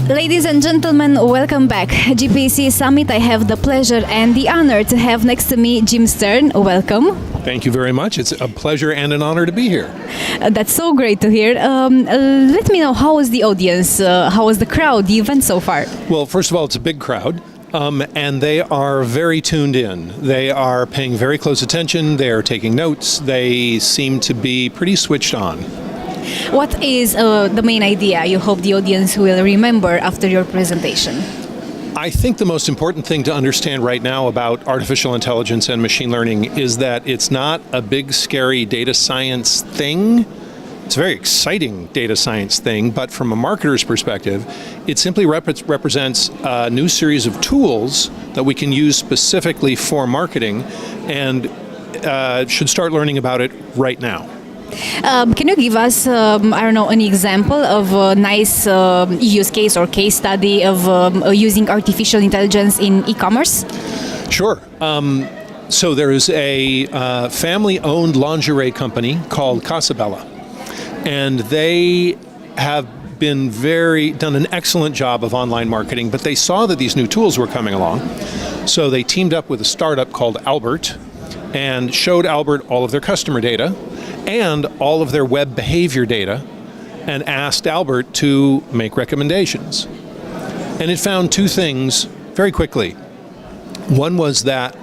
Ladies and gentlemen, welcome back. GPC Summit, I have the pleasure and the honor to have next to me Jim Sterne. Welcome. Thank you very much. It's a pleasure and an honor to be here. That's so great to hear. Let me know, how was the audience? How was the crowd, the event so far? Well, first of all, it's a big crowd. And they are very tuned in. They are paying very close attention. They are taking notes. They seem to be pretty switched on. What is the main idea you hope the audience will remember after your presentation? I think the most important thing to understand right now about artificial intelligence and machine learning is that it's not a big, scary data science thing. It's a very exciting data science thing, but from a marketer's perspective, it simply represents a new series of tools that we can use specifically for marketing, and should start learning about it right now. Can you give us, an example of a nice use case or case study of using artificial intelligence in e-commerce? Sure. So there is a family-owned lingerie company called Casabella, and they have done an excellent job of online marketing, but they saw that these new tools were coming along. So they teamed up with a startup called Albert and showed Albert all of their customer data and all of their web behavior data, and asked Albert to make recommendations. And it found two things very quickly. One was that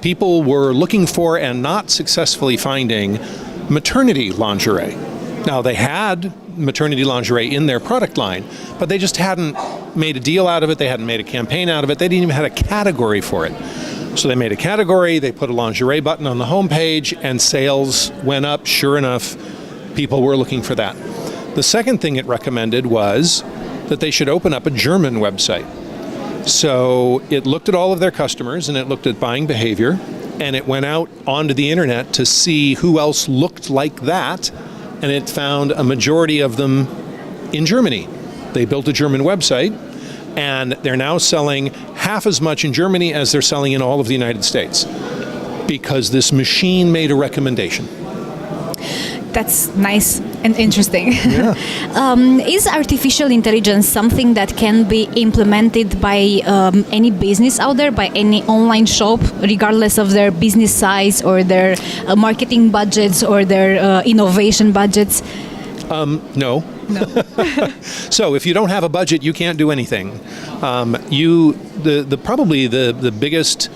people were looking for and not successfully finding maternity lingerie. Now, they had maternity lingerie in their product line, but they just hadn't made a deal out of it. They hadn't made a campaign out of it. They didn't even have a category for it. So they made a category, they put a lingerie button on the homepage, and sales went up. Sure enough, people were looking for that. The second thing it recommended was that they should open up a German website. So it looked at all of their customers, and it looked at buying behavior, and it went out onto the internet to see who else looked like that, and it found a majority of them in Germany. They built a German website, and they're now selling half as much in Germany as they're selling in all of the United States, because this machine made a recommendation. That's nice and interesting. Yeah. Is artificial intelligence something that can be implemented by any business out there, by any online shop, regardless of their business size or their marketing budgets or their innovation budgets? No. No. So if you don't have a budget, you can't do anything. Probably the biggest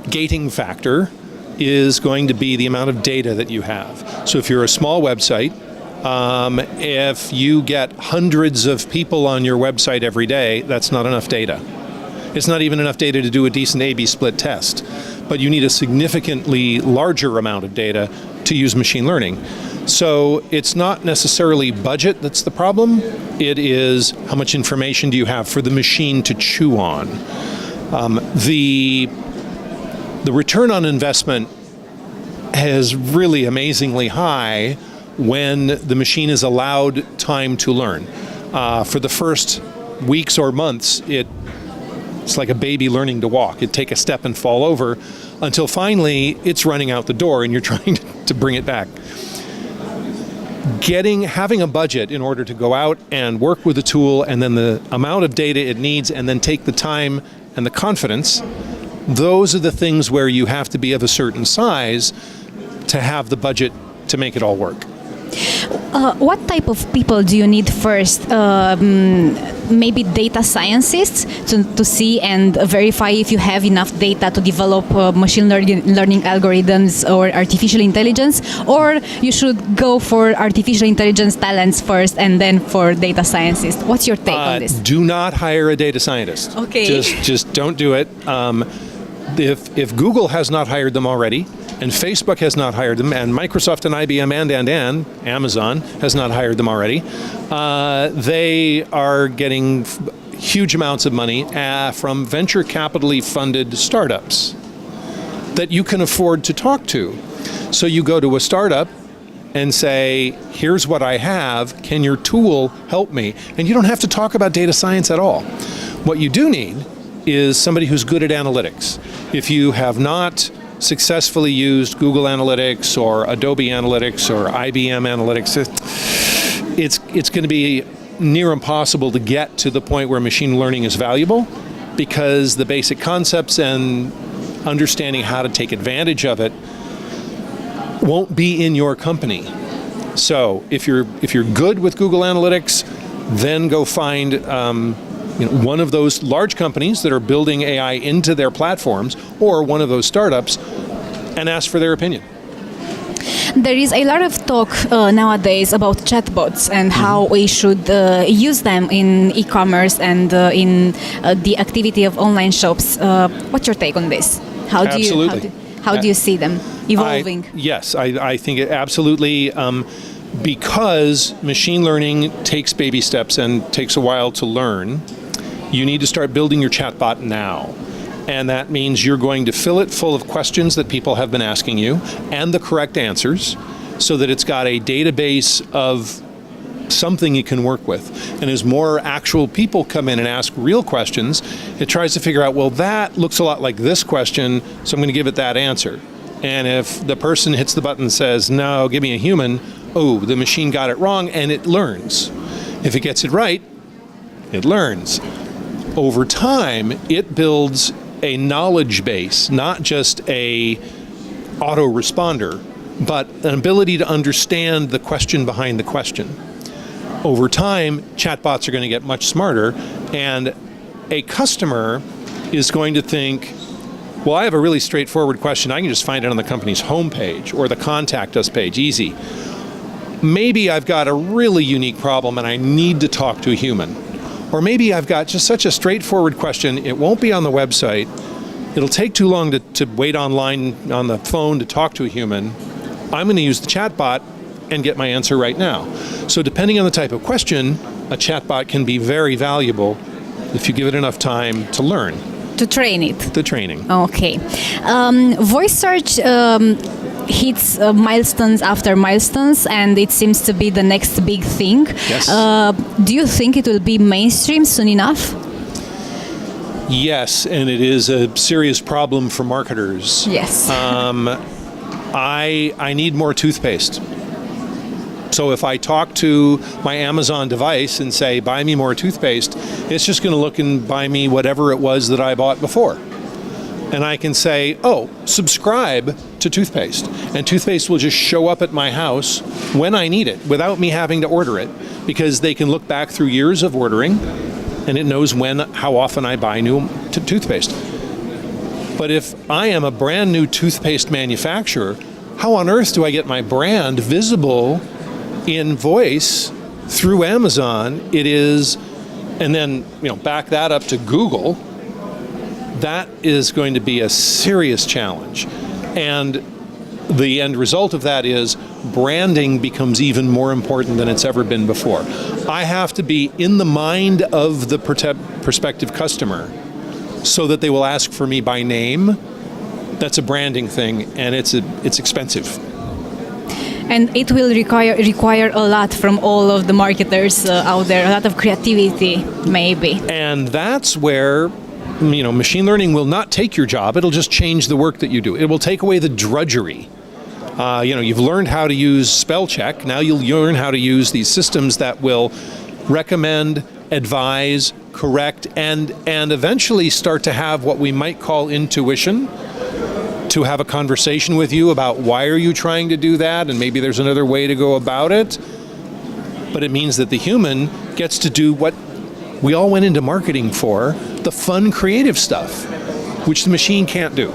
gating factor is going to be the amount of data that you have. So if you're a small website, if you get hundreds of people on your website every day, that's not enough data. It's not even enough data to do a decent A/B split test. But you need a significantly larger amount of data to use machine learning. So it's not necessarily budget that's the problem. It is how much information do you have for the machine to chew on. The return on investment is really amazingly high when the machine is allowed time to learn. For the first weeks or months, it's like a baby learning to walk. It'd take a step and fall over until finally it's running out the door and you're trying to bring it back. Having a budget in order to go out and work with the tool, and then the amount of data it needs, and then take the time and the confidence, those are the things where you have to be of a certain size to have the budget to make it all work. What type of people do you need first? Maybe data scientists to see and verify if you have enough data to develop machine learning algorithms or artificial intelligence, or you should go for artificial intelligence talents first and then for data scientists. What's your take on this? Do not hire a data scientist. Okay. Just don't do it. If Google has not hired them already, and Facebook has not hired them, and Microsoft and IBM and Amazon has not hired them already, they are getting huge amounts of money from venture capitally funded startups that you can afford to talk to. So you go to a startup and say, here's what I have, can your tool help me? And you don't have to talk about data science at all. What you do need is somebody who's good at analytics. If you have not successfully used Google Analytics or Adobe Analytics or IBM Analytics, it's going to be near impossible to get to the point where machine learning is valuable, because the basic concepts and understanding how to take advantage of it won't be in your company. So if you're good with Google Analytics, then go find one of those large companies that are building AI into their platforms, or one of those startups, and ask for their opinion. There is a lot of talk nowadays about chatbots and how we should use them in e-commerce and in the activity of online shops. What's your take on this? How do you see them evolving? Yes, I think it absolutely, because machine learning takes baby steps and takes a while to learn, you need to start building your chatbot now. And that means you're going to fill it full of questions that people have been asking you and the correct answers, so that it's got a database of something you can work with. And as more actual people come in and ask real questions, it tries to figure out, well, that looks a lot like this question, so I'm going to give it that answer. And if the person hits the button and says, no, give me a human, oh, the machine got it wrong, and it learns. If it gets it right, it learns. Over time, it builds a knowledge base, not just a autoresponder, but an ability to understand the question behind the question. Over time, chatbots are going to get much smarter, and a customer is going to think, well, I have a really straightforward question. I can just find it on the company's homepage or the contact us page, easy. Maybe I've got a really unique problem and I need to talk to a human. Or maybe I've got just such a straightforward question, it won't be on the website, it'll take too long to wait online on the phone to talk to a human. I'm going to use the chatbot and get my answer right now. So depending on the type of question, a chatbot can be very valuable if you give it enough time to learn. To train it. The training. Okay. Voice search hits milestones after milestones, and it seems to be the next big thing. Yes. Do you think it will be mainstream soon enough? Yes, and it is a serious problem for marketers. Yes. I need more toothpaste. So if I talk to my Amazon device and say, buy me more toothpaste, it's just going to look and buy me whatever it was that I bought before. And I can say, oh, subscribe to toothpaste. And toothpaste will just show up at my house when I need it, without me having to order it, because they can look back through years of ordering, and it knows how often I buy new toothpaste. But if I am a brand new toothpaste manufacturer, how on earth do I get my brand visible in voice through Amazon? It is, and then back that up to Google. That is going to be a serious challenge. And the end result of that is branding becomes even more important than it's ever been before. I have to be in the mind of the prospective customer so that they will ask for me by name. That's a branding thing, and it's expensive. And it will require a lot from all of the marketers out there, a lot of creativity, maybe. And that's where machine learning will not take your job. It'll just change the work that you do. It will take away the drudgery. You've learned how to use spell check. Now you'll learn how to use these systems that will recommend, advise, correct, and eventually start to have what we might call intuition, to have a conversation with you about why are you trying to do that, and maybe there's another way to go about it. But it means that the human gets to do what we all went into marketing for, the fun, creative stuff, which the machine can't do.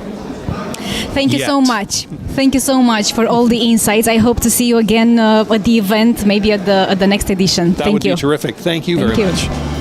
Thank you so much. Thank you so much for all the insights. I hope to see you again at the event, maybe at the next edition. That would be terrific. Thank you very much.